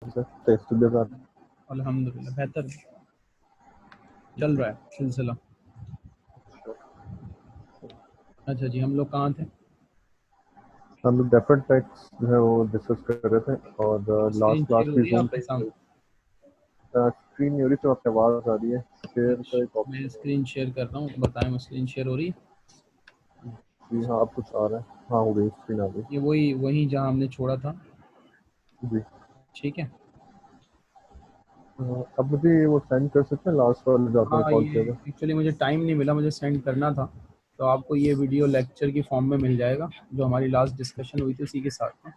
Test के साथ अल्हम्दुलिल्लाह बेहतर चल रहा है सिलसिला। अच्छा जी, हम लोग कहाँ थे? हम लोग डेफर्ड टैक्स जो है वो डिस्कस कर रहे थे और स्क्रीन लास्ट क्लास शेयर हो में रही है जूम आपके पे सामने? स्क्रीन नहीं हो रही तो आपकी आवाज़ आ रही है। शेयर का एक मैं ऑप्शन स्क्रीन शेयर कर रहा हूँ, बताएं मैं स्क्रीन शेयर हो रही है? जी हाँ, अब कुछ आ रहा है। हाँ, हो गई, स्क्रीन आ गई ये वही जहाँ हमने छोड़ा था। जी। ठीक है। अब मुझे वो सेंड कर सकते हैं लास्ट वाले जो आपने हाँ, कॉल ये किया था? एक्चुअली मुझे टाइम नहीं मिला, मुझे सेंड करना था। तो आपको ये वीडियो लेक्चर की फॉर्म में मिल जाएगा, जो हमारी लास्ट डिस्कशन हुई थी उसी के साथ में।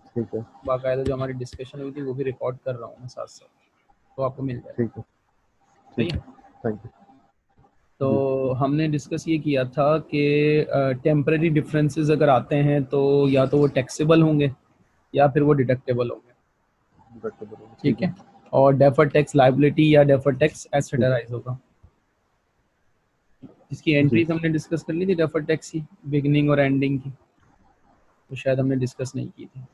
ठीक है, बाकायदा जो हमारी डिस्कशन हुई थी वो भी रिकॉर्ड कर रहा हूँ मैं साथ साथ, तो आपको मिल जाएगा। ठीक है, सही ठीक है। है। थैंक तो यू जी। हमने डिस्कस ये किया था कि टेम्परेरी डिफरेंसेस अगर आते हैं तो या तो वो टैक्सेबल होंगे या फिर वो डिडक्टेबल होंगे। ठीक ठीक है, है। और डेफर्ड टैक्स लायबिलिटी या डेफर्ड टैक्स ठीक है एसेटराइज होगा। इसकी जी। एंट्रीज हमने डिस्कस कर ली थी डेफर्ड टैक्स की, बिगिनिंग और एंडिंग की, तो शायद हमने डिस्कस नहीं की थी।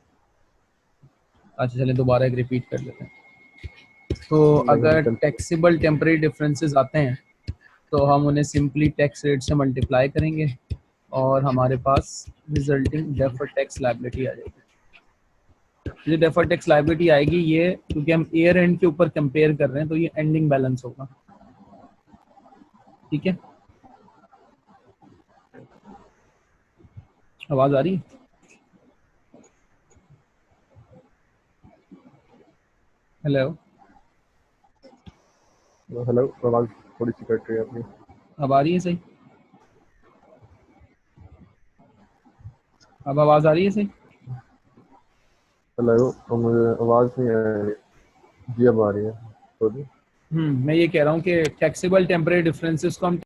अच्छा चलें दोबारा एक रिपीट कर लेते हैं। तो नहीं, हम अगर कल टैक्सेबल टेम्परेरी डिफरेंसेस आते हैं तो हम उन्हें सिंपली टैक्स रेट से मल्टीप्लाई करेंगे और हमारे पास रिजल्टिंग डेफर्ड टैक्स लायबिलिटी आ जाएगी। ये डेफर्ड टैक्स लायबिलिटी आएगी, ये क्योंकि हम ईयर एंड के ऊपर कंपेयर कर रहे हैं तो ये एंडिंग बैलेंस होगा। ठीक है, आवाज आ रही है? हेलो, हेलो, आवाज़ थोड़ी सी कट रही है अपनी। अब आ रही है सही? अब आवाज आ रही है सही? हेलो, तो मुझे आवाज़ नहीं आ रही। जी अब आ रही है थोड़ी। मैं ये कह रहा हूँ कि टैक्सेबल टेम्परेरी डिफरेंसेस को हम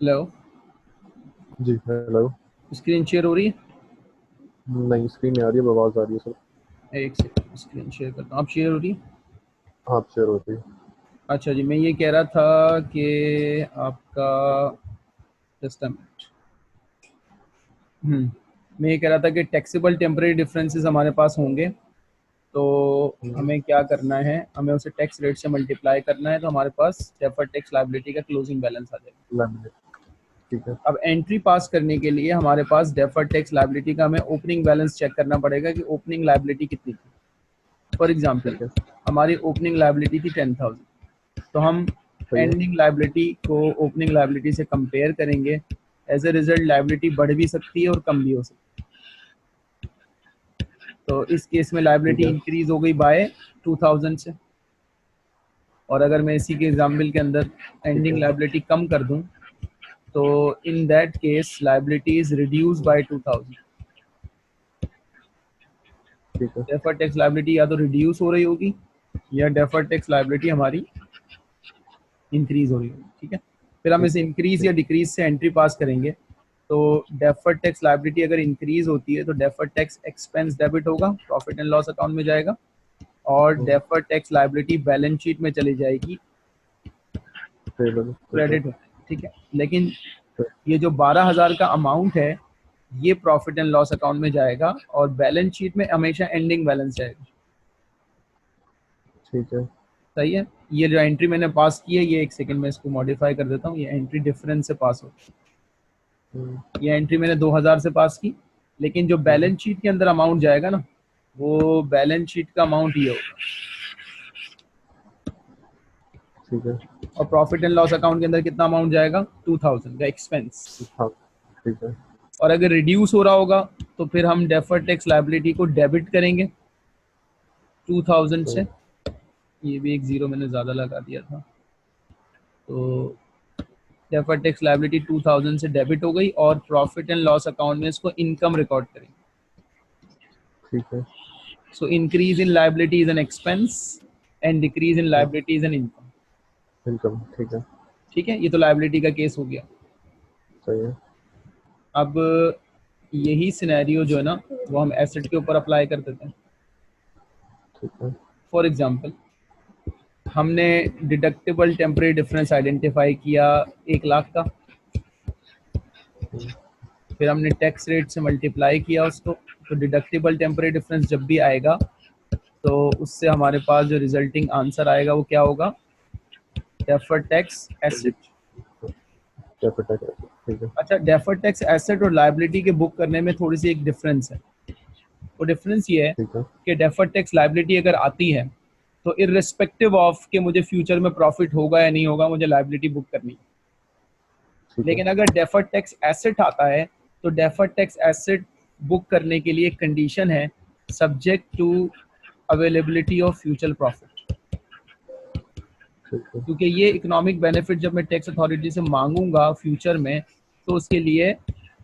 हेलो, जी हेलो। स्क्रीन शेयर हो रही है? नहीं, स्क्रीन नहीं आ रही, अब आवाज़ आ रही है सर। एक सेकंड स्क्रीन शेयर करता हूँ, आप शेयर हो रही है? हाँ, अब शेयर होती है। अच्छा जी, मैं ये कह रहा था कि आपका जस्ट अ मिनट। मैं ये कह रहा था कि टैक्सेबल टेम्परेरी डिफरेंसेस हमारे पास होंगे तो हमें क्या करना है, हमें उसे टैक्स रेट से मल्टीप्लाई करना है तो हमारे पास डेफर्ड टैक्स लायबिलिटी का क्लोजिंग बैलेंस आ जाएगा। लैमिनेट, ठीक है। अब एंट्री पास करने के लिए हमारे पास डेफर्ड टैक्स लायबिलिटी का हमें ओपनिंग बैलेंस चेक करना पड़ेगा कि ओपनिंग लायबिलिटी कितनी थी। फॉर एग्जांपल ठीक है, हमारी ओपनिंग लायबिलिटी थी 10,000, तो हम सही है। एंडिंग लायबिलिटी को ओपनिंग लायबिलिटी से कंपेयर करेंगे। एज ए रिजल्ट लायबिलिटी बढ़ भी सकती है और कम भी हो सकती है। तो इस केस में ठीक लायबिलिटी है, इंक्रीज हो गई बाय 2,000 से। और अगर मैं इसी के एग्जाम्पल के अंदर ठीक एंडिंग है, लायबिलिटी कम कर दूं तो in that case liability is reduce by 2,000। ठीक है, डेफर्ड टैक्स लायबिलिटी या तो रिड्यूस हो रही होगी या डेफर्ड टैक्स लायबिलिटी हमारी इंक्रीज हो रही होगी। ठीक है, फिर हम ठीक, इस इंक्रीज या ठीक, डिक्रीज से एंट्री पास करेंगे। तो डेफर्ड टैक्स लायबिलिटी अगर इंक्रीज होती है तो डेफर्ड टैक्स एक्सपेंस डेबिट होगा, प्रॉफिट एंड लॉस अकाउंट में जाएगा। और deferred tax liability balance sheet में चली जाएगी, टेबल, ठीक है, क्रेडिट हो। ठीक है, लेकिन ये जो 12,000 का अमाउंट है ये प्रॉफिट एंड लॉस अकाउंट में जाएगा और बैलेंस शीट में हमेशा एंडिंग बैलेंस जाएगा। ठीक है, सही है। ये जो एंट्री मैंने पास की है, ये एक सेकंड में इसको मॉडिफाई कर देता हूँ, ये एंट्री डिफरेंस से पास हो। ये एंट्री मैंने 2,000 से पास की, लेकिन जो बैलेंस शीट के अंदर अमाउंट जाएगा ना, वो बैलेंस शीट का अमाउंट ये होगा। ठीक है, और प्रॉफिट एंड लॉस अकाउंट के अंदर कितना अमाउंट जाएगा? 2,000 का एक्सपेंस। हाँ, ठीक है, और अगर रिड्यूस हो रहा होगा तो फिर हम डेफर्ड टैक्स लायबिलिटी को डेबिट करेंगे 2,000 सही, से। ये भी एक जीरो मैंने ज़्यादा लगा दिया था। तो डेफर्ड टैक्स लायबिलिटी 2,000 से डेबिट हो गई और प्रॉफिट एंड लॉस अकाउंट में इसको इनकम रिकॉर्ड करेंगे। ठीक है, so increase in liability is an expense and decrease in liability is an income. Income, ठीक है, ठीक है, ये तो लायबिलिटी का केस हो गया। सही है। अब यही सिनेरियो जो है ना वो हम एसेट के ऊपर अप्लाई कर देते हैं। ठीक है। फॉर एग्जांपल हमने डिडक्टेबल टेम्परेरी डिफरेंस आइडेंटिफाई किया 1 लाख का, फिर हमने टैक्स रेट से मल्टीप्लाई किया उसको, तो डिडक्टेबल टेम्परेरी डिफरेंस जब भी आएगा तो उससे हमारे पास जो रिजल्टिंग आंसर आएगा वो क्या होगा, deferred tax asset. Deferred tax asset, ठीक है। अच्छा, डेफर्ड टैक्स एसेट और लायबिलिटी के बुक करने में थोड़ी सी एक डिफरेंस है। वो डिफरेंस ये है ठीक है। कि डेफर्ड टैक्स लायबिलिटी अगर आती है तो इर्रिस्पेक्टिव ऑफ कि मुझे फ्यूचर में प्रॉफिट होगा या नहीं होगा, मुझे लायबिलिटी बुक करनी है। ठीक है। लेकिन अगर डेफर्ड टैक्स एसेट आता है तो डेफर्ड टैक्स एसेट बुक करने के लिए एक कंडीशन है, subject to availability of future profit. ठीक है। क्योंकि ये इकोनॉमिक बेनिफिट जब मैं टैक्स अथॉरिटी से मांगूंगा फ्यूचर में, तो उसके लिए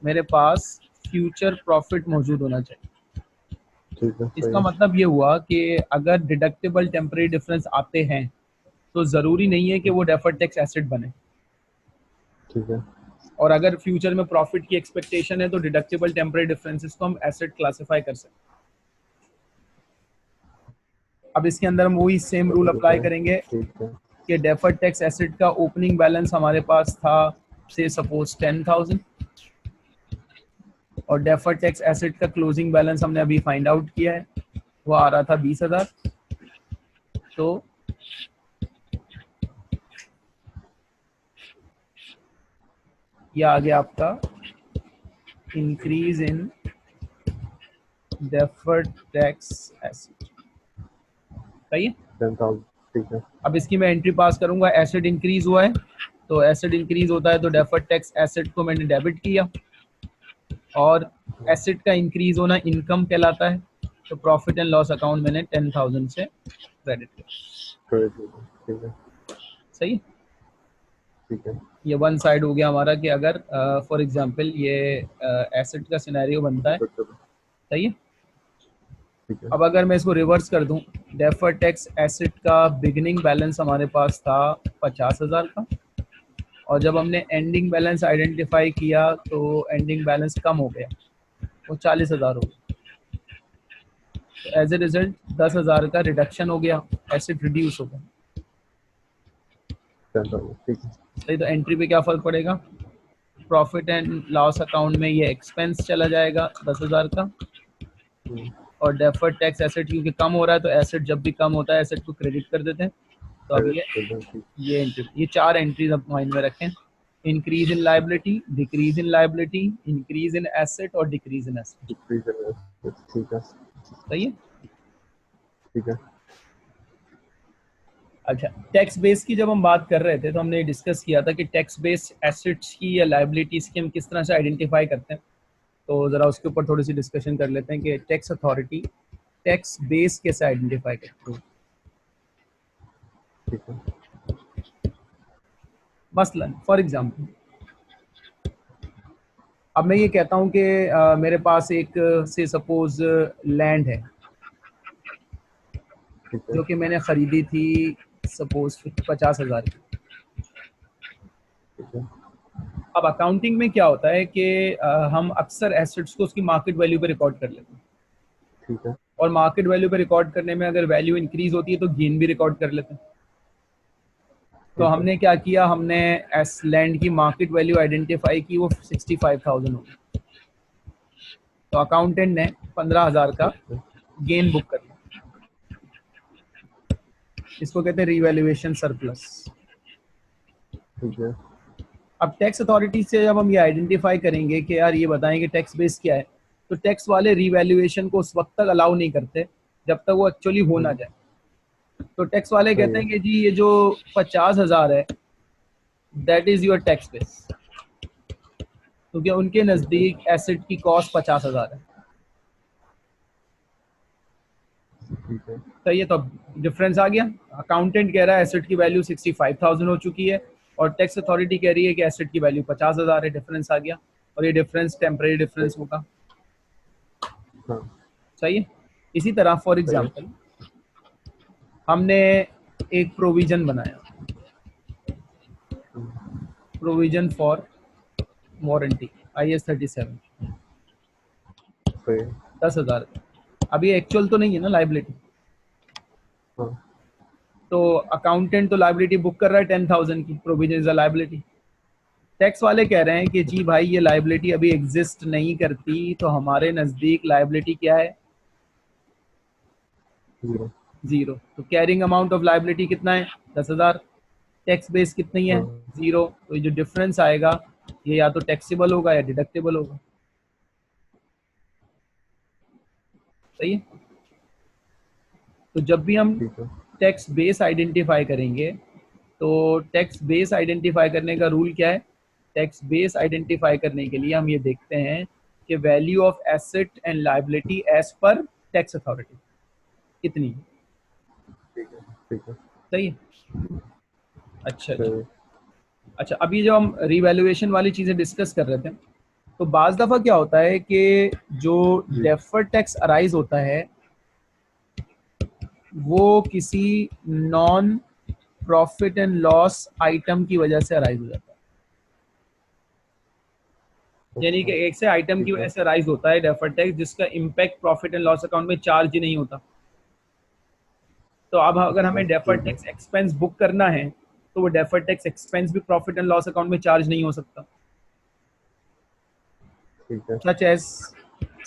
मेरे पास फ्यूचर प्रॉफिट मौजूद होना चाहिए। ठीक है, सही इसका है। मतलब ये हुआ कि अगर डिडक्टेबल टेम्परेरी डिफरेंस आते हैं तो ज़रूरी नहीं है कि वो डेफर्ड टैक्स एसेट बने, ठीक है। और अगर फ्यूचर में प्रॉफिट की एक्सपेक्टेशन है तो डिडक्टेबल टेम्परेरी डिफरेंसेस को हम एसेट क्लासिफाई कर सकते हैं। अब इसके अंदर हम वही सेम रूल अप्लाई करेंगे ठीक है। कि डेफर्ड टैक्स एसेट का ओपनिंग बैलेंस हमारे पास था से सपोज 10,000 और डेफर्ड टैक्स एसेट का क्लोजिंग बैलेंस हमने अभी फाइंड आउट किया है, वो आ रहा था 20,000। तो ये आ गया आपका increase in deferred tax asset, सही है। 10,000, ठीक है। अब इसकी मैं एंट्री पास करूंगा, एसेट इंक्रीज हुआ है, तो एसेट इंक्रीज होता है तो डेफर्ड टैक्स एसेट को मैंने डेबिट किया, और एसेट का इंक्रीज होना इनकम कहलाता है, तो प्रॉफिट एंड लॉस अकाउंट मैंने 10,000 से क्रेडिट किया, ठीक है। सही है। ठीक है। ये वन साइड हो गया हमारा कि अगर फॉर एग्जांपल ये एसेट का सिनेरियो बनता है, सही है। ठीक है। अब अगर मैं इसको रिवर्स कर दूं, डेफर्ड टैक्स एसेट का बिगिनिंग बैलेंस हमारे पास था 50,000 का, और जब हमने एंडिंग बैलेंस आइडेंटिफाई किया तो एंडिंग बैलेंस कम हो गया, वो 40,000 हो गया। तो एज ए रिजल्ट 10,000 का रिडक्शन हो गया, एसेट रिड्यूस हो गया, 10,000, ठीक है। सही। तो एंट्री पे क्या फर्क पड़ेगा, प्रॉफिट एंड लॉस अकाउंट में ये एक्सपेंस चला जाएगा 10,000 का, और डेफर्ड टैक्स एसेट क्योंकि कम हो रहा है तो एसेट जब भी कम होता है एसेट को क्रेडिट कर देते हैं। तो अब ये एंट्री, ये 4 एंट्रीज आप माइंड में रखें, increase in liability, decrease in liability, increase in asset और डिक्रीज इन एसेट, ठीक है। सही है। ठीक है। अच्छा, टैक्स बेस की जब हम बात कर रहे थे तो हमने डिस्कस किया था कि टैक्स बेस एसेट्स की या लायबिलिटीज की हम किस तरह से आइडेंटिफाई करते हैं, तो ज़रा उसके ऊपर थोड़ी सी डिस्कशन कर लेते हैं कि टैक्स अथॉरिटी टैक्स बेस कैसे आइडेंटिफाई करती है। ठीक है। मसलन फॉर एग्जांपल अब मैं ये कहता हूँ कि मेरे पास एक से सपोज लैंड है जो कि मैंने ख़रीदी थी सपोज 50,000 की। अब अकाउंटिंग में क्या होता है कि हम अक्सर एसेट्स को उसकी मार्केट वैल्यू पे रिकॉर्ड कर लेते हैं, ठीक है। और मार्केट वैल्यू पे रिकॉर्ड करने में अगर वैल्यू इंक्रीज होती है तो गेन भी रिकॉर्ड कर लेते हैं। तो हमने क्या किया, हमने एस लैंड की मार्केट वैल्यू आइडेंटिफाई की, वो 65,000 होगी, तो अकाउंटेंट ने 15,000 का गेन बुक कर लिया, इसको कहते हैं रीवैल्यूएशन सरप्लस। ठीक है। अब टैक्स अथॉरिटी से जब हम ये आइडेंटिफाई करेंगे कि यार ये बताएं कि टैक्स बेस क्या है, तो टैक्स वाले रीवैल्यूएशन को उस वक्त तक अलाउ नहीं करते जब तक वो एक्चुअली हो ना जाए। तो टैक्स वाले कहते हैं कि जी ये जो 50,000 है that is your tax base, क्योंकि उनके नज़दीक एसेट की कॉस्ट 50,000 है। तो ये तो डिफरेंस आ गया, अकाउंटेंट कह रहा है एसेट की वैल्यू 65,000 हो चुकी है और टैक्स अथॉरिटी कह रही है कि एसेट की वैल्यू 50,000 है, डिफरेंस आ गया, और ये डिफरेंस टेम्परेरी डिफरेंस होगा, सही है। इसी तरह फॉर एग्जांपल हमने एक प्रोविजन बनाया, प्रोविजन फॉर वारंटी IS 37, सही। 10,000। अभी एक्चुअल तो नहीं है ना लाइबिलिटी, हाँ तो अकाउंटेंट तो लाइबिलिटी बुक कर रहा है 10,000 की, provision is a liability. Tax वाले कह रहे हैं कि जी भाई ये लाइबिलिटी अभी एग्जिस्ट नहीं करती, तो हमारे नज़दीक लाइबिलिटी क्या है? 0। 0। तो कैरिंग अमाउंट ऑफ लाइबिलिटी कितना है? 10,000। टैक्स बेस कितनी है? हाँ 0। तो ये जो डिफरेंस आएगा ये या तो टैक्सेबल होगा या डिडक्टेबल होगा। सही है। तो जब भी हम ठीक है। टैक्स बेस आइडेंटिफाई करेंगे, तो टैक्स बेस आइडेंटिफाई करने का रूल क्या है? टैक्स बेस आइडेंटिफाई करने के लिए हम ये देखते हैं कि value of asset and liability as पर टैक्स अथॉरिटी कितनी है। ठीक है। ठीक है। सही है। अच्छा जी। सही। अच्छा, अभी जो हम रिवैल्यूएशन वाली चीज़ें डिस्कस कर रहे थे, तो बाज़ दफ़ा क्या होता है कि जो जी। डेफर्ड टैक्स अराइज होता है वो किसी non profit and loss item की वजह से अराइज हो जाता है। यानी कि अच्छा। एक से आइटम की ठीक वजह है। से अराइज होता है डेफर्ड टैक्स जिसका impact profit and loss account में चार्ज ही नहीं होता। तो अब अगर अच्छा। हमें डेफर्ड ठीक है। टैक्स एक्सपेंस बुक करना है तो वो डेफर्ड टैक्स एक्सपेंस भी प्रॉफिट एंड लॉस अकाउंट में चार्ज नहीं हो सकता। ठीक है।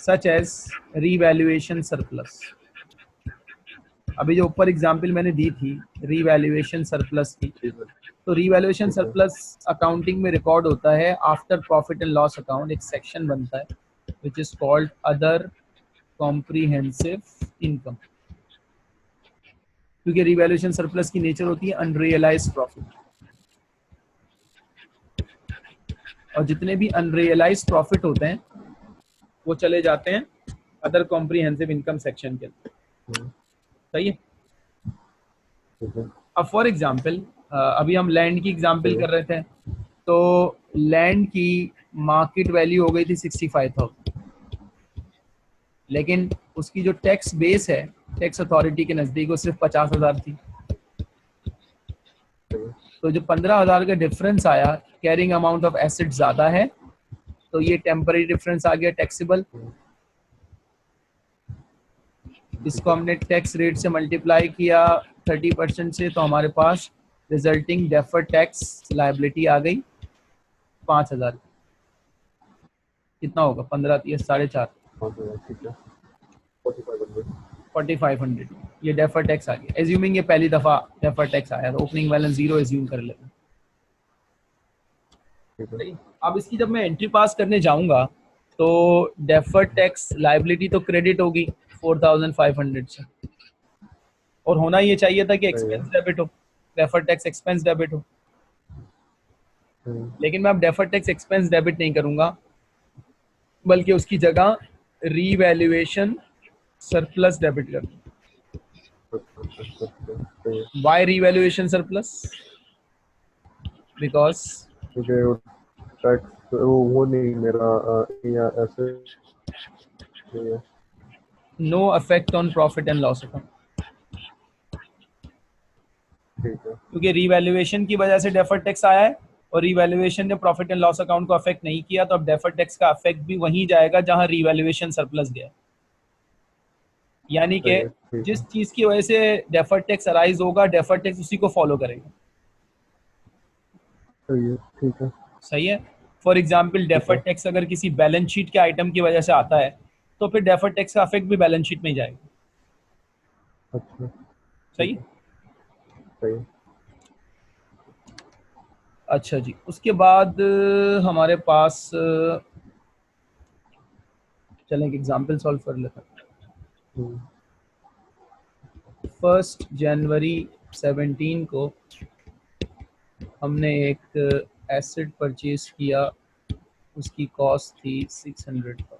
Such as revaluation surplus. अभी जो ऊपर एग्जांपल मैंने दी थी रीवैल्यूएशन सरप्लस की, ठीक है। तो रीवैल्यूएशन ठीक है। सरप्लस अकाउंटिंग में रिकॉर्ड होता है after profit and loss account. एक सेक्शन बनता है which is called other comprehensive income, क्योंकि रिवैल्यूएशन सरप्लस की नेचर होती है अनरियलाइज्ड प्रॉफिट, और जितने भी अनरियलाइज्ड प्रॉफिट होते हैं वो चले जाते हैं अदर कॉम्प्रिहेंसिव इनकम सेक्शन के अंदर। हम्म। सही है। ठीक है। अब फॉर एग्जांपल अभी हम लैंड की एग्जांपल सही है। कर रहे थे, तो लैंड की मार्केट वैल्यू हो गई थी 65,000, लेकिन उसकी जो टैक्स बेस है टैक्स अथॉरिटी के नज़दीक वो सिर्फ 50,000 थी। सही है। तो जो 15,000 का डिफरेंस आया, कैरिंग अमाउंट ऑफ एसेट ज़्यादा है, तो ये टेम्पररी डिफरेंस आ गया टैक्सेबल। ठीक इसको है। हमने टैक्स रेट से मल्टीप्लाई किया 30% से, तो हमारे पास रिजल्टिंग डेफर्ड टैक्स लायबिलिटी आ गई 5,000। कितना होगा? 15 या 4.5, 5,000। ठीक है। 4500। 4,500। ये डेफर्ड टैक्स आ गया, एज्यूमिंग ये पहली दफ़ा डेफर्ड टैक्स आया, तो ओपनिंग बैलेंस 0 एज्यूम कर लेते हैं। ठीक है। सही। अब इसकी जब मैं एंट्री पास करने जाऊंगा तो डेफर्ड टैक्स लायबिलिटी तो क्रेडिट होगी 4,500 से, और होना ये चाहिए था कि सही है। एक्सपेंस डेबिट हो, डेफर्ड टैक्स एक्सपेंस डेबिट हो। हम्म। लेकिन मैं अब डेफर्ड टैक्स एक्सपेंस डेबिट नहीं करूंगा, बल्कि उसकी जगह रीवैल्यूएशन सरप्लस डेबिट करूंगा। अच्छा, अच्छा, अच्छा, अच्छा, सही है। Y revaluation surplus? बिकॉज क्योंकि वो टैक्स वो नहीं मेरा या ऐसे नहीं है। No effect on profit and loss account, ठीक है। क्योंकि रीवैल्यूएशन की वजह से डेफर्ड टैक्स आया है और रीवैल्यूएशन ने प्रॉफिट एंड लॉस अकाउंट को अफेक्ट नहीं किया, तो अब डेफर्ड टैक्स का अफेक्ट भी वहीं जाएगा जहां रीवैल्यूएशन सरप्लस गया। यानी कि सही है। ठीक जिस है। चीज की वजह से डेफर्ड टैक्स अराइज होगा डेफर्ड टैक्स उसी को फॉलो करेगा। सही है। ठीक है। सही है। फॉर एग्जाम्पल ठीक है। डेफर्ड टैक्स अगर किसी बैलेंस शीट के आइटम की वजह से आता है तो फिर डेफर्ड टैक्स का अफेक्ट भी बैलेंस शीट में ही जाएगा। अच्छा। सही ठीक है? है। सही है। अच्छा जी, उसके बाद हमारे पास चलें एक एग्जाम्पल सॉल्व कर लेते हैं। हम्म। 1 जनवरी 17 को हमने एक एसेट परचेज किया, उसकी कॉस्ट थी 600 का।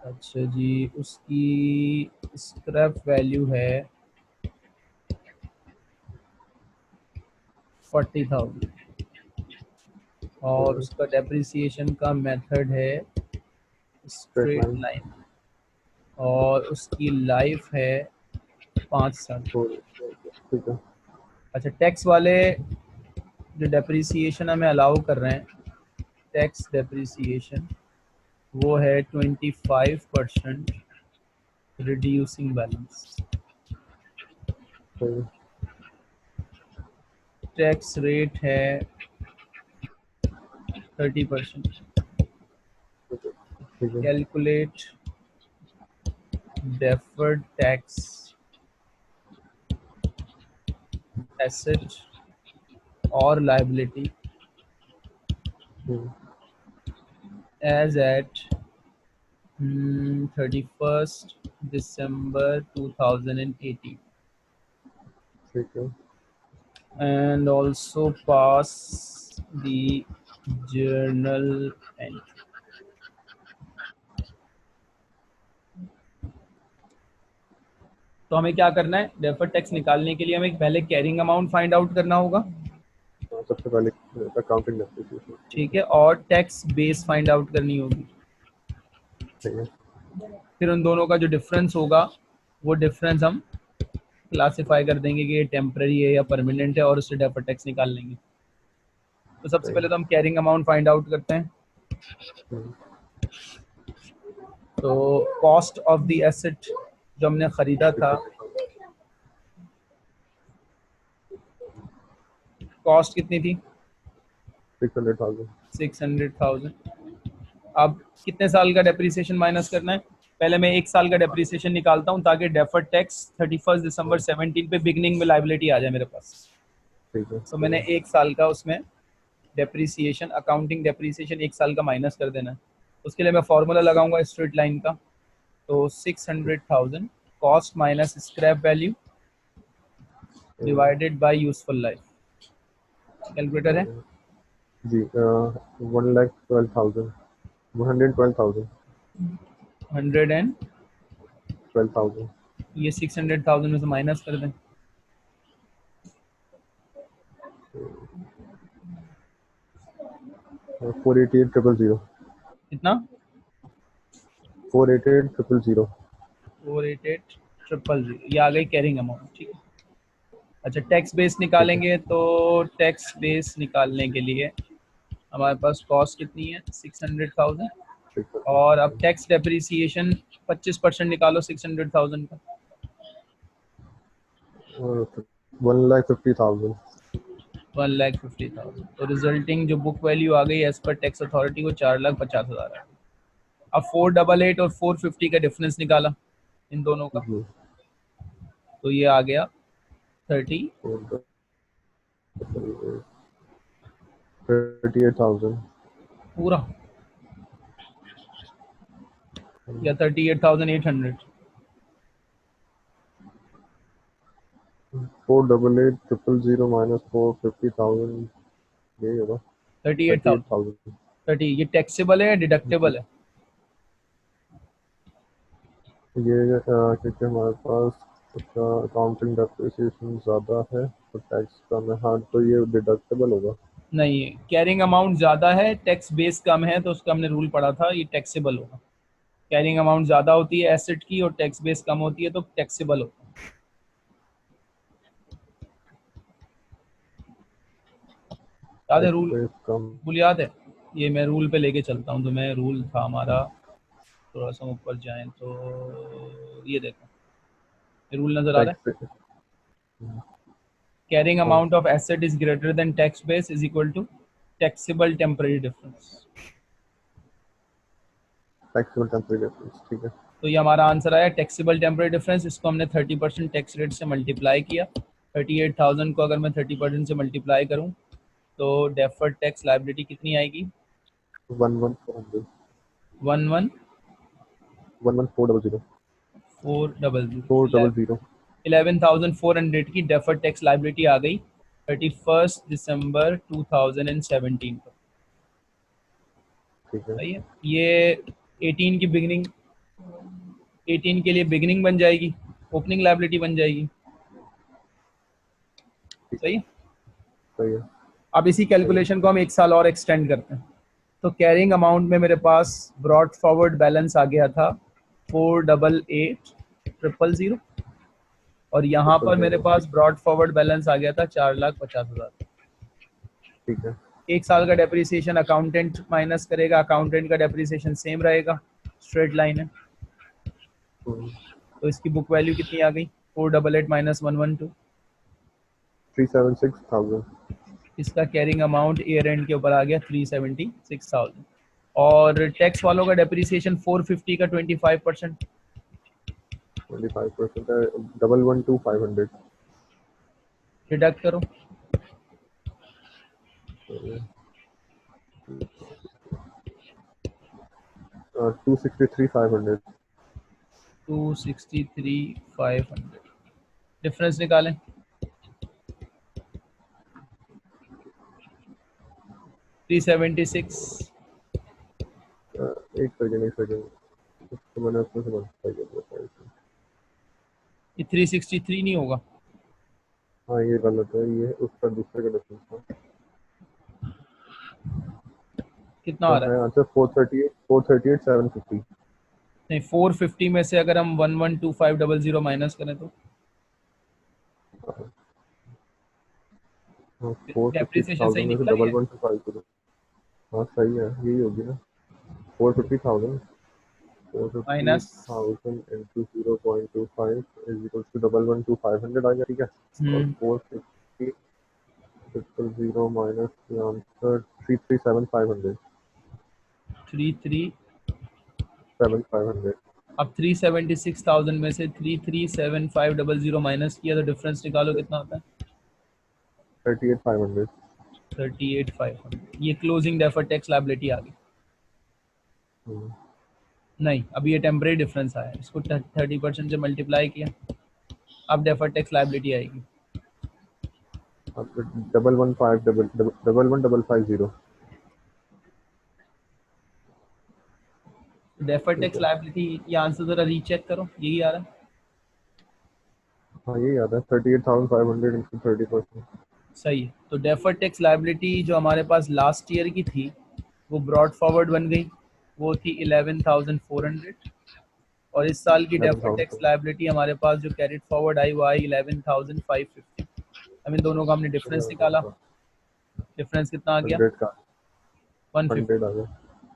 अच्छा जी, उसकी स्क्रैप वैल्यू है 40,000 और उसका डेप्रिसिएशन का मेथड है स्ट्रेट स्ट्रेट लाइन। लाइन, और उसकी लाइफ है 5 साल। ठीक है। अच्छा, टैक्स वाले जो डेप्रिसिएशन हमें अलाउ कर रहे हैं, टैक्स डेप्रिसिएशन वो है 25% रिड्यूसिंग बैलेंस। सही है, टैक्स रेट है 30%। ठीक है, calculate deferred tax asset or liability hmm, as at 31st December 2018 ठीक है, and also pass the journal entry। तो हमें क्या करना है, डेफर्ड टैक्स निकालने के लिए हमें पहले कैरिंग अमाउंट फाइंड आउट करना होगा, हाँ, सबसे पहले अकाउंटिंग डेप्रिसिएशन। ठीक है, और टैक्स बेस फाइंड आउट करनी होगी। ठीक है, फिर उन दोनों का जो डिफरेंस होगा वो डिफरेंस हम क्लासिफाई कर देंगे कि ये टेम्पररी है या परमानेंट है और उससे डेफर्ड टैक्स निकाल लेंगे। तो सबसे सही पहले तो हम कैरिंग अमाउंट फाइंड आउट करते हैं। हम्म, तो कॉस्ट ऑफ द एसेट जो हमने खरीदा था, कॉस्ट कितनी थी? 600,000। 600,000। अब कितने साल का डेप्रिसिएशन माइनस करना है? पहले मैं 1 साल का डेप्रिसिएशन निकालता हूँ ताकि डेफर्ड टैक्स 31 दिसंबर 17 पे बिगनिंग में लाइबिलिटी आ जाए मेरे पास। ठीक है, तो मैंने 1 साल का उसमें डेप्रिसिएशन, अकाउंटिंग डेप्रिसिएशन 1 साल का माइनस कर देना है। उसके लिए मैं फॉर्मूला लगाऊंगा स्ट्रेट लाइन का। तो 600,000 cost minus scrap value divided by useful life. Calculator है? जी 1,12,000, 112,000, 100 एंड 12,000, ये 600,000 में से माइनस कर दें। 488,000, कितना? 488,000। 488,000, ये आ गई कैरिंग अमाउंट, ठीक है। अच्छा, टैक्स बेस निकालेंगे, तो टैक्स बेस निकालने के लिए हमारे पास कॉस्ट कितनी है? 600,000। और अब टैक्स डेप्रिसिएशन 25% निकालो 600,000 का। 1,50,000। 1,50,000। तो रिजल्टिंग जो बुक वैल्यू आ गई एज पर टैक्स अथॉरिटी वो 4,50,000 है। अब 488 और 450 का डिफरेंस निकाला इन दोनों का, जी तो ये आ गया 30 38,000। पूरा या 38,800। 488,000 माइनस 450,000, यही होगा 38,000। 38,000। 30 ये टैक्सेबल है या डिडक्टेबल है? ये क्योंकि हमारे पास उसका अकाउंटिंग डेप्रिसिएशन ज़्यादा है तो टैक्स कम है, हाँ तो ये डिडक्टेबल होगा। नहीं, कैरिंग अमाउंट ज़्यादा है, टैक्स बेस कम है, तो उसका हमने रूल पढ़ा था, ये टैक्सेबल होगा। कैरिंग अमाउंट ज़्यादा होती है एसेट की और टैक्स बेस कम होती है तो टैक्सेबल होता है। याद है टैक्स रूल? बेस कम। रूल याद है? ये मैं रूल पे लेके चलता हूँ, तो मैं रूल था हमारा, थोड़ा सा ऊपर जाएं तो ये देखो, ये रूल नज़र आ रहा है। Tax carrying amount of asset is greater than tax base is equal to taxable temporary difference. Taxable temporary difference, ठीक है। तो ये हमारा आंसर आया टैक्सेबल टेम्पररी डिफरेंस। इसको हमने 30% टैक्स रेट से मल्टीप्लाई किया। 38,000 को अगर मैं 30% से मल्टीप्लाई करूँ तो डेफर्ड टैक्स लाइबिलिटी कितनी आएगी? 11,400, 11,400, 11,400। 400। 11,400 की डेफर्ड टैक्स लाइबिलिटी आ गई 31 दिसंबर 2017 को। ठीक है, सही है। ये 18 की बिगनिंग, 18 के लिए बिगनिंग बन जाएगी, ओपनिंग लाइबिलिटी बन जाएगी। सही है। सही है। अब इसी कैलकुलेशन को हम 1 साल और एक्सटेंड करते हैं। तो कैरिंग अमाउंट में मेरे पास ब्रॉड फॉरवर्ड बैलेंस आ गया था 488,000 और यहाँ पर मेरे 000, पास ब्रॉड फॉरवर्ड बैलेंस आ गया था 4,50,000। ठीक है। एक साल का डेप्रिसिएशन अकाउंटेंट माइनस करेगा, अकाउंटेंट का डेप्रिसिएशन सेम रहेगा, स्ट्रेट लाइन है। तो इसकी बुक वैल्यू कितनी आ गई? 488 माइनस 112, 376,000। इसका कैरिंग अमाउंट ईयर एंड के ऊपर आ गया 376,000। और टैक्स वालों का डेप्रिसिएशन 450 का 25%, 25% है 112,500। डिडक्ट करो। 263,500। 263,500, डिफरेंस निकालें। 376, एक सेकेंड, तो मैंने उसमें से मल्टीप्लाई कर दिया 5 से। ये 363 नहीं होगा? हाँ ये गलत है, ये उसका दूसरे का डिफरेंस था। कितना तो आ रहा है? है आंसर 438,750। नहीं, 450 में से अगर हम 112500 माइनस करें तो डेप्रिसिएशन सही 450,000 में से निकला ही है। 112,500। हाँ सही है, यही होगी ना। 450,000 minus 450,000 into 0.25 is equals to 112,500 आ गया, ठीक है। और 450 triple 0 minus the answer 337,500। 33, 7,500। अब 376,000 में से 337,500 माइनस किया तो डिफरेंस निकालो कितना आता है? 38,500। 38,500। ये क्लोजिंग डेफर्ड टैक्स लायबिलिटी आ गई। नहीं, अभी ये टेम्परेरी डिफरेंस आया, इसको 30% से मल्टीप्लाई किया, अब डेफर्ड टैक्स लायबिलिटी आएगी। 115,150। डेफर्ड ठीक टैक्स है, लायबिलिटी, ये आंसर जरा रीचेक करो, यही आ रहा है। हाँ ये याद है 38,500 into 30%। सही है। तो डेफर्ड टैक्स लायबिलिटी जो हमारे पास लास्ट ईयर की थी वो ब्रॉड फॉरवर्ड बन गई, वो थी 11,400। और इस साल की डेफर्ड टैक्स 11,000। लायबिलिटी हमारे पास जो कैरिड फॉरवर्ड आई वो आई 11,550। अब इन दोनों का हमने डिफरेंस निकाला, डिफरेंस कितना आ गया? 100 का 150, 100 आ गया।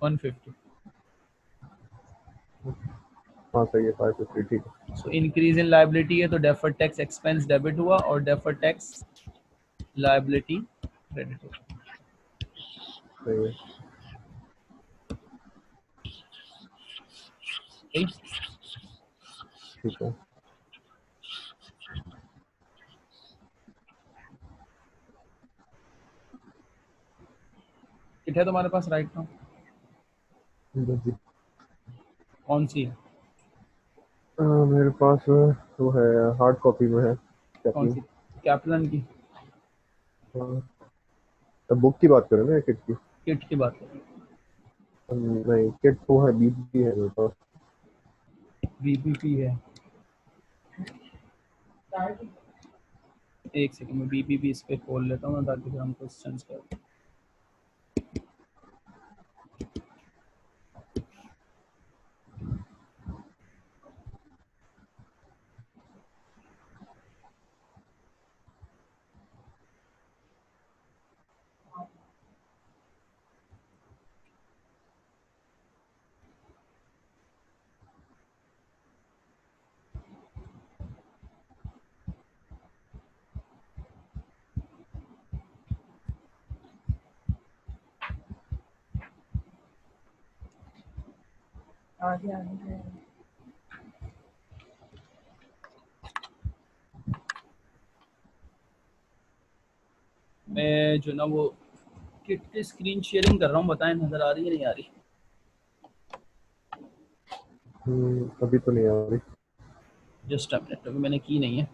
150। हाँ सही है 550, ठीक है। सो इंक्रीज इन लायबिलिटी है तो डेफर्ड टैक्स एक्सपेंस डेबिट हुआ और डेफर्ड टैक्स लायबिलिटी क्रेडिट हुआ। सही है, ठीक, ठीक है। किट है तुम्हारे पास राइट नाउ? जी। कौन सी है? मेरे पास वो है, हार्ड कॉपी में है। कौन कैपलिन। सी? कैप्लन की? अब बुक की बात करें ना, किट की? किट की बात करें। नहीं, किट वो है, बीबी है मेरे पास। बीपीपी है, एक सेकंड में बीपीपी इस पे खोल लेता हूँ ताकि फिर हम क्वेश्चंस कर। आगे आगे मैं जो ना वो किट की स्क्रीन शेयरिंग कर रहा हूँ, बताएं नजर आ रही है नहीं आ रही? अभी तो नहीं आ रही। जस्ट अ मिनट, क्योंकि मैंने की नहीं है,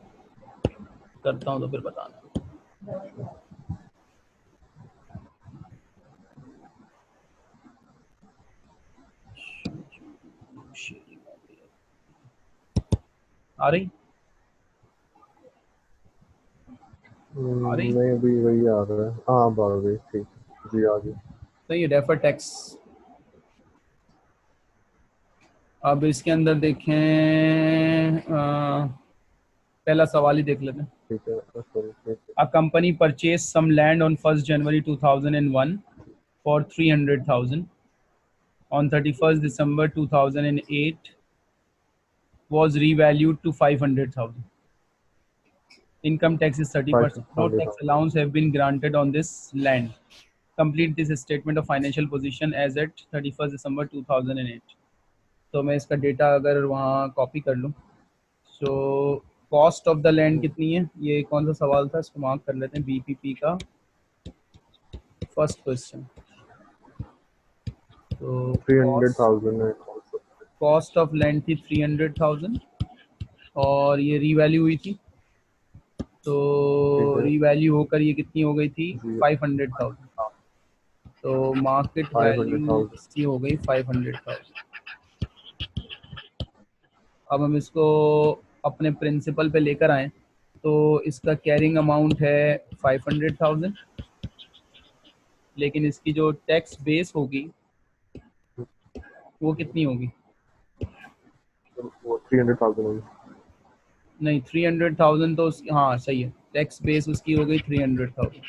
करता हूँ तो फिर बताना। आ रही? आ रही? नहीं अभी वही आ रहा है, हाँ अब आ गई, ठीक। जी आ गई। सही है, डेफर टैक्स। अब इसके अंदर देखें, पहला सवाल ही देख लेते हैं। ठीक है, sorry. A company purchased some land on 1st January 2001 for 300,000. On 31st December 2008 was revalued to 500,000. Income tax is 30%. No tax allowance have been granted on this land. Complete this statement of financial position as at 31st December 2008. तो मैं इसका data अगर वहाँ copy कर लूँ, so cost of the land कितनी है, ये कौन सा सवाल था, इसको मार्क कर लेते हैं, बीपीपी का फर्स्ट क्वेश्चन। तो 300,000 है। कॉस्ट ऑफ लैंड थी 300,000 और ये रीवैल्यू हुई थी, तो रीवैल्यू होकर ये कितनी हो गई थी, 500,000। तो मार्केट वैल्यू इसकी हो गई 500,000। अब हम इसको अपने प्रिंसिपल पे लेकर आए, तो इसका कैरिंग अमाउंट है 500,000, लेकिन इसकी जो टैक्स बेस होगी वो कितनी होगी, वो 300,000 होगी। नहीं 300,000 तो हाँ सही है, टैक्स बेस उसकी हो गई 300,000,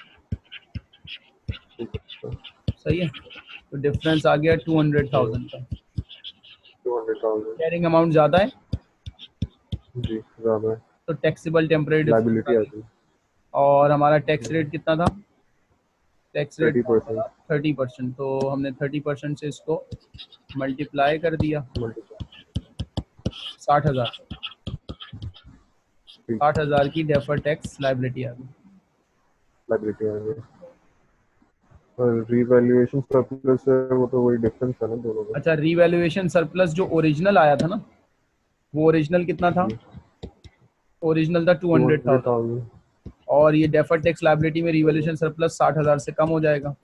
सही है। तो डिफरेंस आ गया 200,000 का। 200,000 कैरिंग अमाउंट ज़्यादा है जी, ज़्यादा है, तो टैक्सेबल टेम्परेरी लायबिलिटी आती है। और हमारा टैक्स रेट कितना था, टैक्स रेट 30%। 30%, तो हमने 30% से इसको मल्टीप्लाई कर दिया, 60,000, 60,000 की डेफर टैक्स लायबिलिटी आ गई। लायबिलिटी आ गई। और रीवैल्यूएशन सरप्लस है, वो तो वही डिफरेंस है ना दोनों में। अच्छा, रीवैल्यूएशन सरप्लस जो ओरिजिनल आया था ना, वो ओरिजिनल कितना था, ओरिजिनल था 200,000 और ये डेफर टैक्स लायबिलिटी में रीवैल्यूएशन सरप्लस 60,000 से कम हो जाएगा।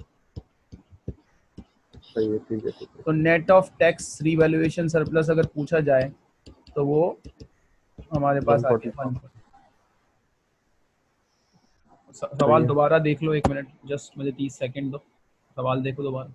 सही है, ठीक है, ठीक है। तो net of tax revaluation surplus अगर पूछा जाए तो वो हमारे पास आ गया 140। सवाल दोबारा देख लो, 1 मिनट, जस्ट मुझे 30 सेकंड दो, सवाल देखो दोबारा।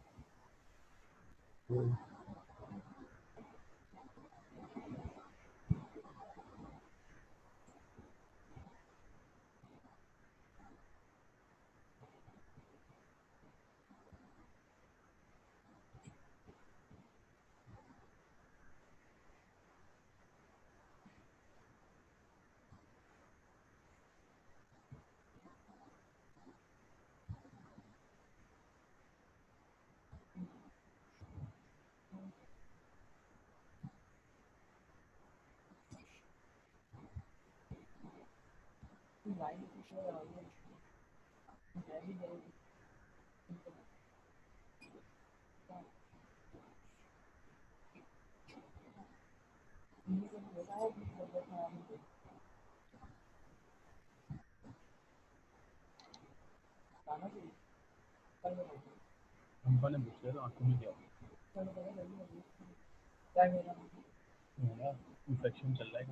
इन्फेक्शन चल रहा है।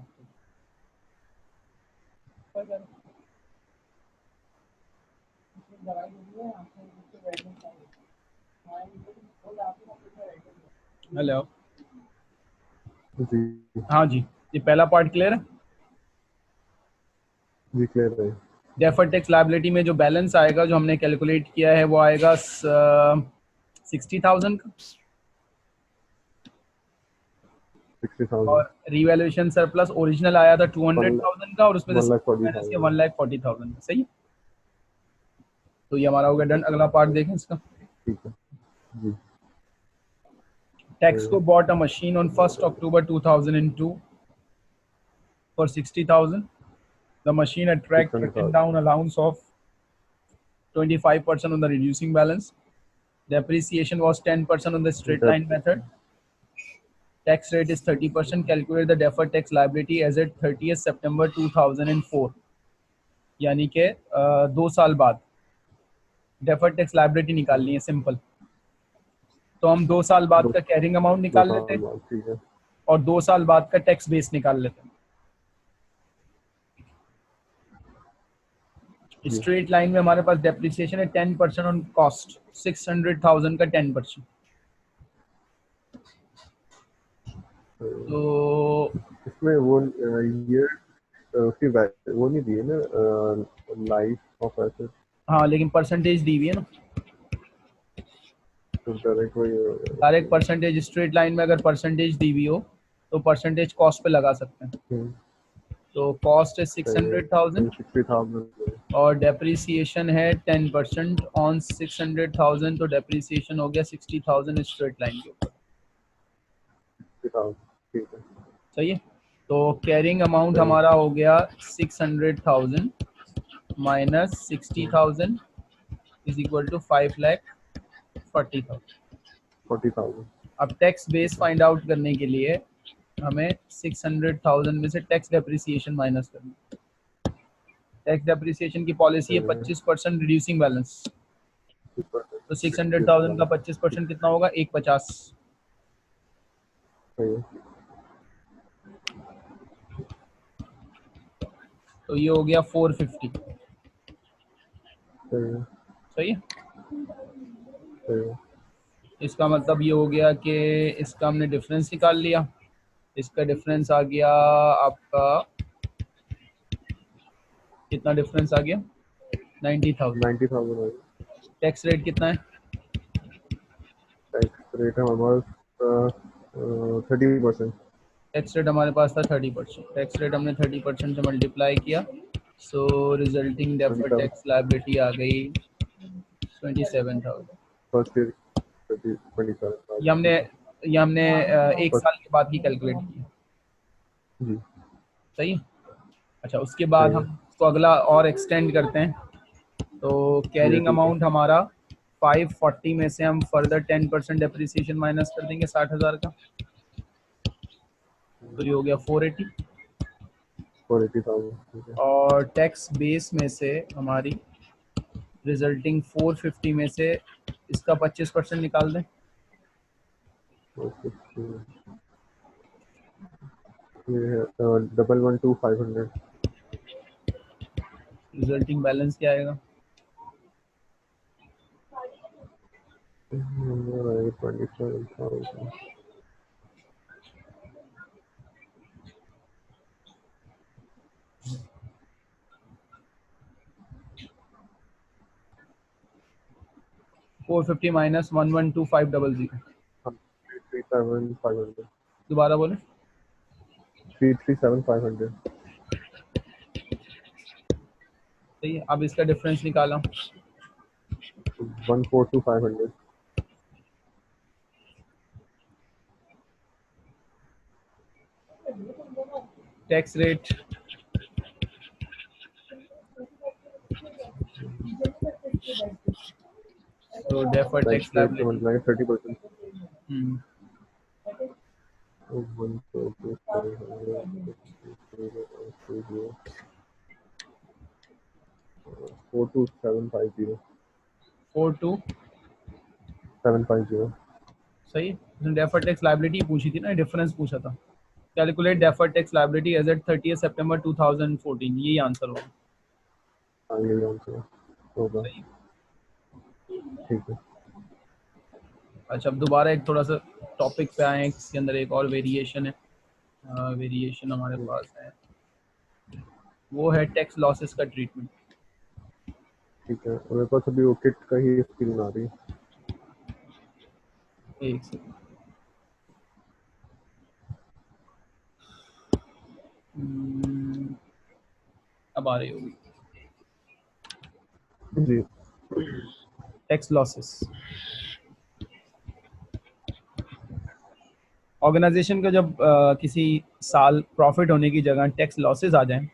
हेलो, जी हाँ जी, ये पहला पार्ट क्लियर है। जी, क्लियर है। डेफर्ड टैक्स लायबिलिटी में जो बैलेंस आएगा जो हमने कैलकुलेट किया है वो आएगा 60,000 का, 60,000 और रिवैल्यूएशन सरप्लस ओरिजिनल आया था 200,000 का और उसमें से 1,40,000 सही है। तो ये हमारा हो गया डन। अगला पार्ट देखें इसका। ठीक है जी। Texco bought a machine on 1st October 2002 for 60,000. The machine attract written down allowance of 25% on the reducing balance. The appreciation was 10% on the straight line method. Tax rate is 30%. Calculate the deferred tax liability as at 30th September 2004. यानी कि 2 साल बाद deferred tax liability निकालनी है, simple. तो हम 2 साल बाद का कैरिंग अमाउंट निकाल लेते हैं और 2 साल बाद का टैक्स बेस निकाल लेते हैं। स्ट्रेट लाइन में हमारे पास डेप्रिसिएशन है 10% ऑन कॉस्ट, 600,000 का 10%। तो इसमें वो ईयर उसकी वो नहीं दी है ना लाइफ ऑफ एसेट, हाँ लेकिन परसेंटेज दी हुई है ना, तो डायरेक्ट वही डायरेक्ट परसेंटेज स्ट्रेट लाइन में अगर परसेंटेज दी हुई हो तो परसेंटेज कॉस्ट पे लगा सकते हैं। तो कॉस्ट है 600,000 60,000 और डेप्रिसिएशन है 10% ऑन 600,000, तो डेप्रिसिएशन हो गया 60,000 स्ट्रेट लाइन के ऊपर। 60,000 ठीक है। सही है। तो कैरिंग अमाउंट सही है। हमारा हो गया 600,000 माइनस 60,000 इज इक्वल टू 5,40,000। 40,000 अब टैक्स बेस फाइंड आउट करने के लिए हमें 600,000 में से टैक्स डेप्रिसिएशन माइनस करना है। टैक्स डेप्रिसिएशन की पॉलिसी है 25% रिड्यूसिंग बैलेंस, तो 600,000 का 25% कितना होगा, 150। सही है। तो ये हो गया 450। सही है। सही है। सही है। इसका मतलब ये हो गया कि इसका हमने डिफरेंस निकाल लिया, इसका डिफरेंस आ गया आपका, कितना डिफरेंस आ गया, 90,000। 90,000 टैक्स रेट कितना है, टैक्स रेट है हमारा 30%। टैक्स रेट हमारे पास था 30%, टैक्स रेट हमने 30% से मल्टीप्लाई किया, सो रिजल्टिंग डेफर्ड 27 टैक्स लायबिलिटी आ गई 27,000। First year 27। ये हमने एक फर्स्ट साल के बाद ही कैलकुलेट किया। जी। सही है। अच्छा उसके बाद सही है। हम इसको अगला और एक्सटेंड करते हैं, तो जी कैरिंग ठीक है। अमाउंट हमारा 540 में से हम फर्दर 10% डेप्रिसिएशन माइनस कर देंगे 60,000 का, तो ये हो गया 480। 480,000 ठीक है। और टैक्स बेस में से हमारी रिजल्टिंग 450 में से इसका 25% निकाल दें, 450 ये है 112,500 रिजल्टिंग बैलेंस क्या आएगा, 27,000 450 माइनस 112500। 337,500 दोबारा बोले, 337,500 सही है। अब इसका डिफरेंस निकाला, 142,500 टैक्स रेट तो डेफर्ड टैक्स टैक्स रेट समझ लायबिलिटी। लाएंगे 30%। 42,750 750 सही है। उसने डेफर्ड टैक्स लायबिलिटी पूछी थी ना, डिफरेंस पूछा था। Calculate deferred tax liability as at 30 सितंबर 2014, यही आंसर होगा। हाँ यही आंसर होगा। सही है। ठीक है। अच्छा अब दोबारा एक थोड़ा सा टॉपिक पे आए हैं, इसके अंदर एक और वेरिएशन है, वेरिएशन हमारे पास है, वो है टैक्स लॉसेस का ट्रीटमेंट। ठीक है और मेरे पास अभी वो किट का ही स्क्रीन आ रही है। एक सेकंड, अब आ रही होगी जी। Tax losses. ऑर्गेनाइजेशन का जब किसी साल प्रॉफिट होने की जगह टैक्स लॉसेस आ जाएं,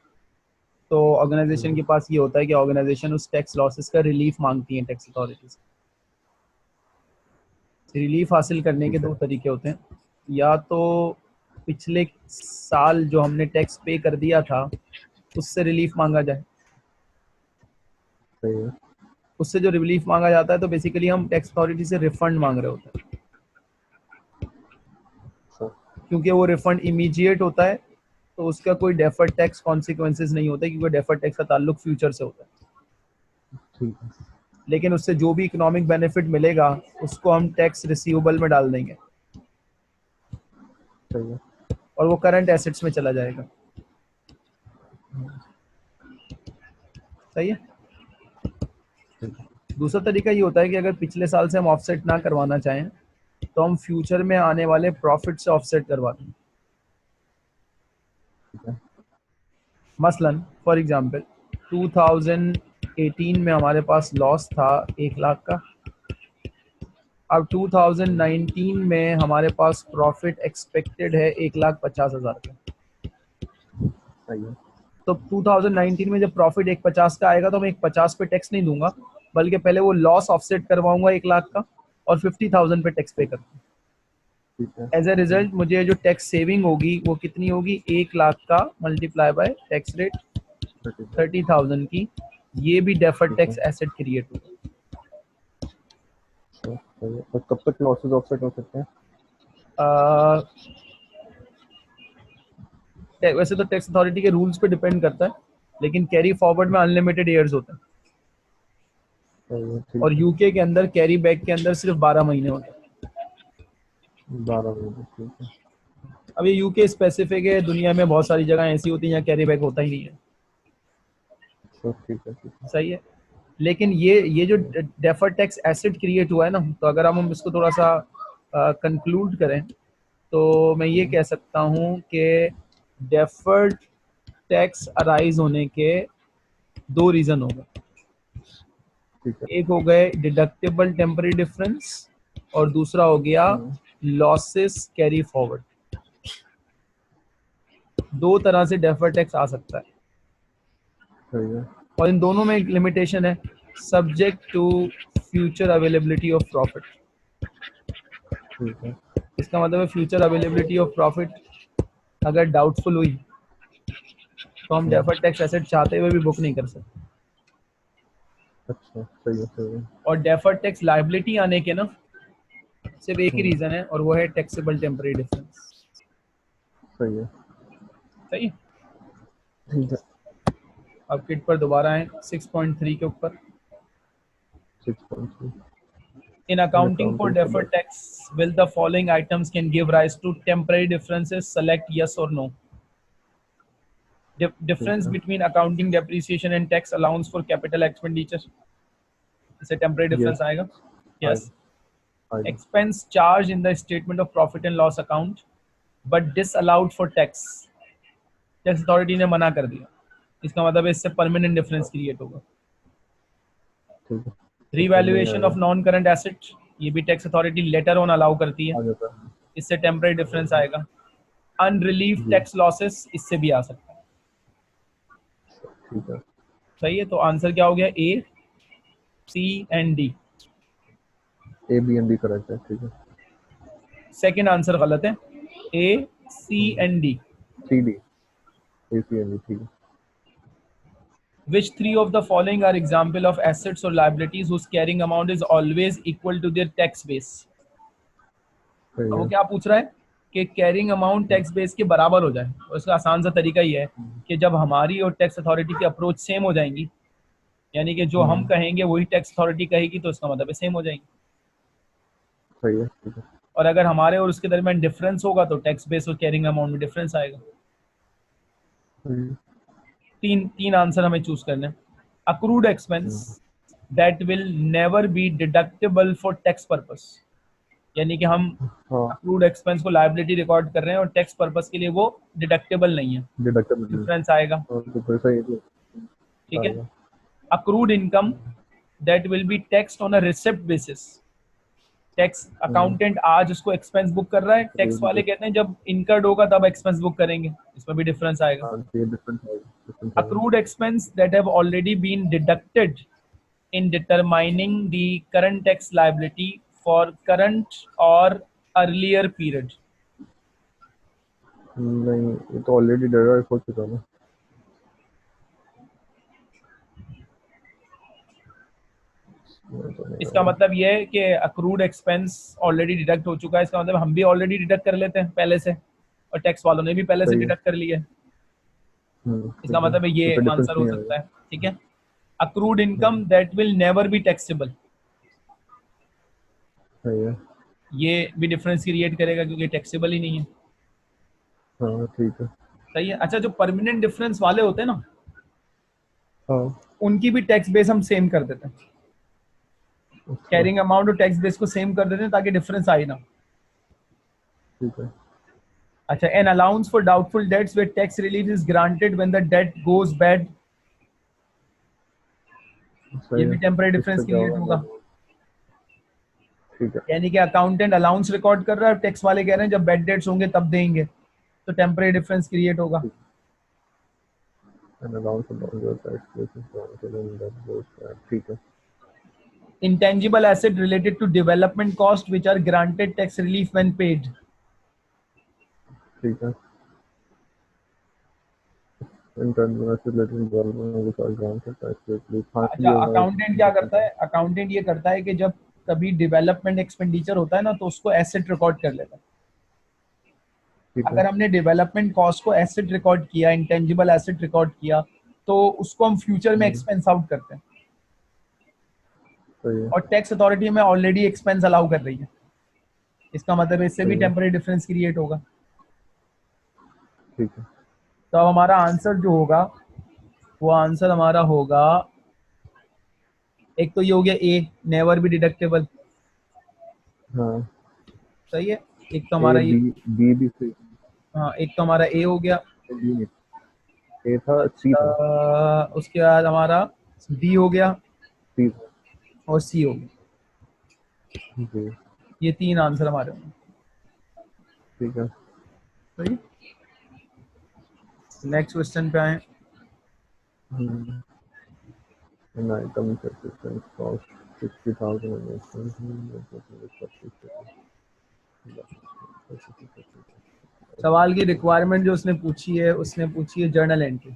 तो ऑर्गेनाइजेशन के पास ये होता है कि ऑर्गेनाइजेशन उस टैक्स लॉसेस का रिलीफ मांगती है टैक्स अथॉरिटी से। रिलीफ हासिल करने के ठीक है। दो तरीके होते हैं, या तो पिछले साल जो हमने टैक्स पे कर दिया था उससे रिलीफ मांगा जाए। सही है। उससे जो रिलीफ मांगा जाता है तो बेसिकली हम टैक्स अथॉरिटी से रिफंड मांग रहे होते हैं, अच्छा क्योंकि वो रिफंड इमीडिएट होता है, तो उसका कोई डेफर्ड टैक्स कॉन्सिक्वेंसेज नहीं होता, क्योंकि डेफर्ड टैक्स का ताल्लुक फ्यूचर से होता है। ठीक है। लेकिन उससे जो भी इकोनॉमिक बेनिफिट मिलेगा उसको हम टैक्स रिसीवेबल में डाल देंगे सही है। और वो करंट एसेट्स में चला जाएगा। सही है। ठीक है। दूसरा तरीका ये होता है कि अगर पिछले साल से हम ऑफसेट ना करवाना चाहें तो हम फ्यूचर में आने वाले प्रॉफिट से ऑफसेट करवा दें। ठीक है। मसलन फॉर एग्जांपल 2018 में हमारे पास लॉस था 1 लाख का, अब 2019 में हमारे पास प्रॉफिट एक्सपेक्टेड है 1,50,000 का। सही है। तो 2019 में जब प्रॉफिट 1,50 का आएगा तो मैं 1,50 पे टैक्स नहीं दूंगा, बल्कि पहले वो लॉस ऑफसेट करवाऊंगा 1 लाख का और 50,000 पे टैक्स पे करूंगा। ठीक है। एज ए रिजल्ट मुझे जो टैक्स सेविंग होगी वो कितनी होगी, 1 लाख का मल्टीप्लाई बाय टैक्स रेट 30,000 की, ये भी डेफर्ड ठीक है। टैक्स एसेट क्रिएट होगा। सही है। तो कब तक लॉसेस ऑफसेट हो सकते हैं? वैसे तो टैक्स अथॉरिटी के रूल्स पे डिपेंड करता है, लेकिन कैरी फॉरवर्ड में अनलिमिटेड ईयर्स होते हैं सही है। ठीक और है। यूके के अंदर कैरी बैक के अंदर सिर्फ 12 महीने होते हैं। 12 महीने। ठीक है। अब ये यूके स्पेसिफिक है, दुनिया में बहुत सारी जगह ऐसी होती हैं जहाँ कैरी बैक होता ही नहीं है। तो ठीक है। ठीक है। सही है। लेकिन ये जो डेफर्ड टैक्स एसेट क्रिएट हुआ है ना, तो अगर हम इसको थोड़ा सा कंक्लूड करें तो मैं ये कह सकता हूँ कि डेफर्ड टैक्स अराइज होने के 2 रीजन हो गए। ठीक है। एक हो गए डिडक्टेबल टेम्पररी डिफरेंस और दूसरा हो गया लॉसेस कैरी फॉरवर्ड। दो तरह से डेफर्ड टैक्स आ सकता है सही है। और इन दोनों में एक लिमिटेशन है, subject to future availability of profit. ठीक है। इसका मतलब है फ्यूचर अवेलेबिलिटी ऑफ प्रॉफिट अगर डाउटफुल हुई तो हम डेफर्ड टैक्स एसेट चाहते हुए भी बुक नहीं कर सकते। अच्छा। सही है। सही है। और डेफर्ड टैक्स लायबिलिटी आने के ना सिर्फ एक ही रीजन है और वो है टैक्सेबल टेम्पररी डिफरेंस। सही है। सही है। ठीक है। अब किट पर दोबारा आए 6.3 के ऊपर। 6.3 In accounting for deferred tax, will the following items can give rise to temporary differences? Select yes or no. Difference between accounting depreciation and tax allowance for capital expenditure. इसे temporary difference आएगा. Yes. Expense charged in the statement of profit and loss account, but disallowed for tax. Tax authority ने मना कर दिया. इसका मतलब है इससे permanent difference create होगा. ठीक है। Revaluation of non-current asset, ये भी tax authority later on allow करती है, इससे टेम्पररी डिफरेंस आएगा. अनरिलीव टैक्स लॉसेस, इससे भी आ सकता है. ठीक है। सही है. तो आंसर क्या हो गया, A C and D. A B and D correct है। ठीक है। सेकंड आंसर गलत है, A C and D. C D A C and D. ठीक है। Which three of the following are example of assets or liabilities whose carrying amount is always equal to their tax base? सही वो है। क्या पूछ रहा है कि कैरिंग अमाउंट टैक्स बेस के बराबर हो जाए. और इसका आसान सा तरीका ये है कि जब हमारी और टैक्स अथॉरिटी की अप्रोच सेम हो जाएंगी, यानी कि जो हम कहेंगे वही टैक्स अथॉरिटी कहेगी, तो इसका मतलब सेम हो जाएंगी. सही है। ठीक है। और अगर हमारे और उसके दरमियान डिफरेंस होगा तो टैक्स बेस और कैरिंग अमाउंट में डिफरेंस आएगा. तीन आंसर हमें चूज करना है. Accrued expense that will never be deductible for tax purpose, यानी कि हम अक्रूड एक्सपेंस को लायबिलिटी रिकॉर्ड कर रहे हैं और टैक्स पर्पस के लिए वो डिडक्टेबल नहीं है, डिफरेंस आएगा. ठीक है. Accrued income that will be taxed on a receipt basis, tax accountant आज उसको एक्सपेंस बुक कर रहा है, टैक्स वाले कहते हैं जब इनकर्ड होगा तब एक्सपेंस बुक करेंगे, इसमें भी डिफरेंस आएगा. Accrued expense that have already been deducted in determining the current tax liability for current or earlier period. नहीं, ये तो ऑलरेडी डिराइव हो चुका है. इसका मतलब ये है कि अक्रूड एक्सपेंस ऑलरेडी डिडक्ट हो चुका है, इसका मतलब हम भी ऑलरेडी डिडक्ट कर लेते हैं पहले से और टैक्स वालों ने भी पहले से डिडक्ट कर लिया है. इसका मतलब है ये आंसर हो सकता है. ठीक है. Accrued income that will never be taxable, ये भी डिफरेंस क्रिएट करेगा क्योंकि टैक्सेबल ही नहीं है. हाँ ठीक है. सही है. अच्छा, जो परमानेंट डिफरेंस वाले होते हैं ना, उनकी भी टैक्स बेस हम सेम कर देते हैं, अच्छा, कैरिंग अमाउंट और टैक्स बेस को सेम कर देते हैं ताकि डिफरेंस आए ना। ठीक है। अच्छा, an allowance for doubtful debts where tax relief is granted when the debt goes bad, सही ये है। भी टेम्परेरी इससे डिफरेंस क्या क्रिएट होगा। होगा? ठीक है। यानी कि अकाउंटेंट अलाउंस रिकॉर्ड कर रहा है, टैक्स वाले कह रहे हैं जब बैड डेट्स होंगे तब देंगे, तो टेम्परेरी डिफरेंस क्रिएट होगा। And allowance about your tax basis granted and that goes back, ठीक है। Intangible asset related to development cost which are granted tax relief when paid. ठीक है। Internal related development which are granted tax relief, हाँ अच्छा, ये होगा। Accountant क्या करता है, अकाउंटेंट ये करता है कि जब कभी डेवलपमेंट एक्सपेंडिचर होता है ना, तो उसको एसेट रिकॉर्ड कर लेता है। ठीक है। अगर हमने डेवलपमेंट कॉस्ट को एसेट रिकॉर्ड किया, इंटेंजिबल एसेट रिकॉर्ड किया, तो उसको हम फ्यूचर में एक्सपेंस आउट करते हैं, सही है। और टैक्स अथॉरिटी में ऑलरेडी एक्सपेंस अलाउ कर रही है। इसका मतलब इससे भी सही है। टेम्परेरी डिफरेंस क्रिएट होगा। ठीक है। तो अब हमारा आंसर जो होगा, वो आंसर हमारा होगा, एक तो ये हो गया ए, नेवर बी डिडक्टेबल, हाँ, सही है। एक तो ए हमारा ये, बी, बी भी सही। हाँ, एक तो हमारा ए हो गया। बी नहीं, ए था, सी था। उसके बाद हमारा बी हो गया सी था। और सी हो गया। जी, ये तीन आंसर हमारे होंगे, ठीक है। सही। नेक्स्ट क्वेश्चन पे आए। An item assistance cost 60,000 and सवाल की रिक्वायरमेंट जो उसने पूछी है, उसने पूछी है जर्नल एंट्री,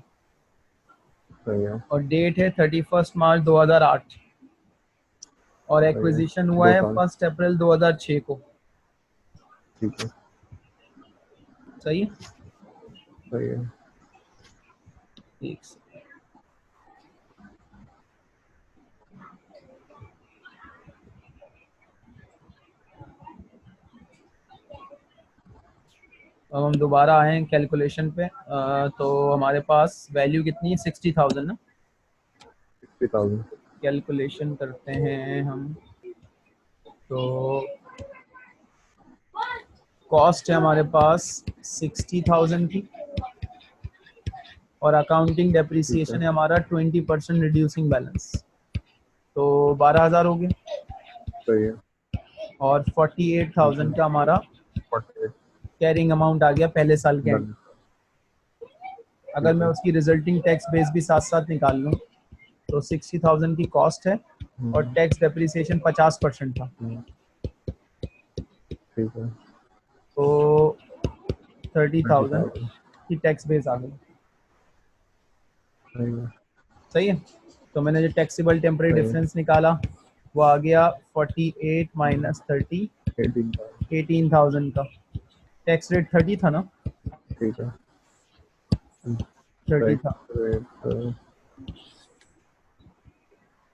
सही है। और डेट है 31 मार्च 2008, और सही है। एक्विजिशन हुआ 2 है साल, 1 अप्रैल 2006 को, ठीक है। सही है। सही है। एक से। अब हम दोबारा आए हैं कैलकुलेशन पे। तो हमारे पास वैल्यू कितनी है, 60,000 ना। 60,000। कैलकुलेशन करते हैं हम। तो कॉस्ट है हमारे पास 60,000 की, और अकाउंटिंग ठीक डेप्रिसिएशन है। है हमारा 20% रिड्यूसिंग बैलेंस, तो 12,000 हो गया। सही है। और 48,000 का हमारा 48 कैरिंग अमाउंट आ गया पहले साल के एंड। डन। अगर ठीक मैं है। उसकी रिजल्टिंग टैक्स बेस भी साथ साथ निकाल लूँ, तो 60,000 की कॉस्ट है, और टैक्स डेप्रिसिएशन 50% था, ठीक है। तो 30,000 30,000। की टैक्स बेस आ गई, सही है। सही है। तो मैंने जो टैक्सेबल टेम्परेरी सही है। डिफरेंस निकाला, वो आ गया 48 माइनस 30, 18,000। 18,000 का। टैक्स रेट 30 था ना, ठीक है। 30 था। Tax rate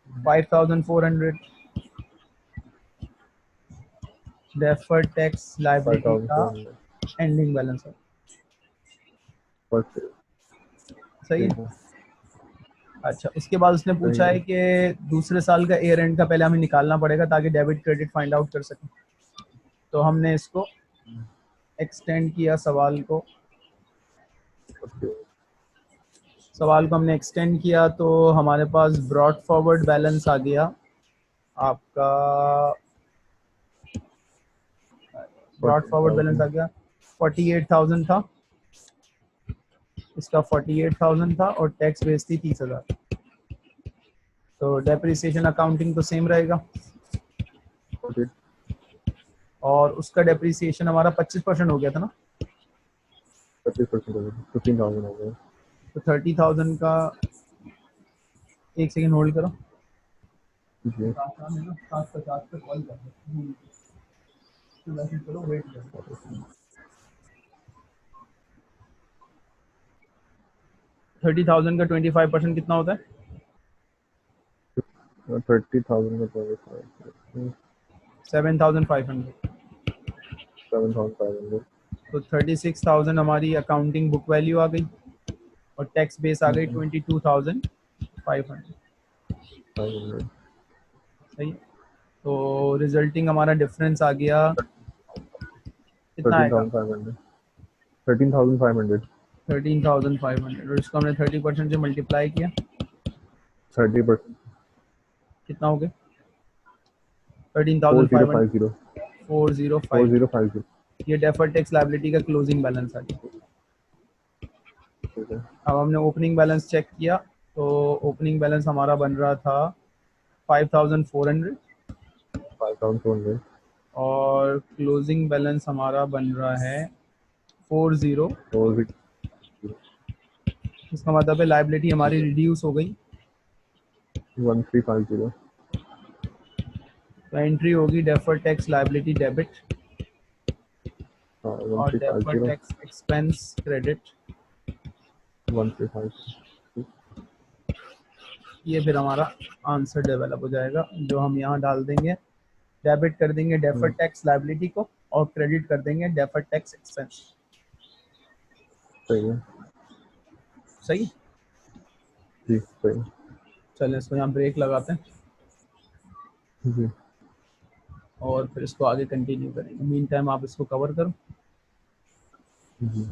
5,400 deferred tax liability का 5,400 एंडिंग बैलेंस है, फर्स्ट। सही ठीक है। है। अच्छा, उसके बाद उसने सही पूछा है। है कि दूसरे साल का ईयर एंड का पहले हमें निकालना पड़ेगा ताकि डेबिट क्रेडिट फाइंड आउट कर सकें। तो हमने इसको एक्सटेंड किया, सवाल को हमने एक्सटेंड किया, तो हमारे पास ब्रॉड फॉरवर्ड बैलेंस आ गया आपका, ब्रॉड फॉरवर्ड बैलेंस आ 40,000। गया 48,000 था, इसका 48,000 था, और टैक्स बेस थी 30,000। तो डेप्रिसिएशन अकाउंटिंग तो सेम रहेगा, और उसका डेप्रिसिएशन हमारा 25% हो गया था ना, 25% हो गया, 15,000 हो गया। तो 30,000 का, एक सेकेंड होल्ड करो, जी। 750 पे कॉल कर, तो मैसेज करो, वेट करो। 30,000 का 25% कितना होता है, 30,000 का 25, 7,500। 7,500। तो 36,000 हमारी अकाउंटिंग बुक वैल्यू आ गई, और टैक्स बेस आ गई 22,500। 500 सही है। तो रिजल्टिंग हमारा डिफरेंस आ गया, कितना आएगा? 13,500 13,500 13,500, और इसको हमने 30% से मल्टीप्लाई किया, 30% कितना हो गया? 13,500, 4050 405। 4050 ये डेफर्ड टैक्स लायबिलिटी का क्लोजिंग बैलेंस आ गया। ठीक है। अब हमने ओपनिंग बैलेंस चेक किया, तो ओपनिंग बैलेंस हमारा बन रहा था 5,400 5,400 और क्लोजिंग बैलेंस हमारा बन रहा है 40। 40 इसका मतलब है लायबिलिटी हमारी रिड्यूस हो गई। 1350 तो एंट्री होगी डेफर्ड टैक्स लायबिलिटी डेबिट हाँ और डेफर्ड 1350 टैक्स एक्सपेंस क्रेडिट। 1350 ये फिर हमारा आंसर डेवलप हो जाएगा, जो हम यहाँ डाल देंगे। डेबिट कर देंगे डेफर्ड टैक्स लायबिलिटी को और क्रेडिट कर देंगे डेफर्ड टैक्स एक्सपेंस। सही है सही। जी सही चलिए इसको यहाँ ब्रेक लगाते हैं जी और फिर इसको आगे कंटिन्यू करेंगे। मीन टाइम आप इसको कवर करो। जी।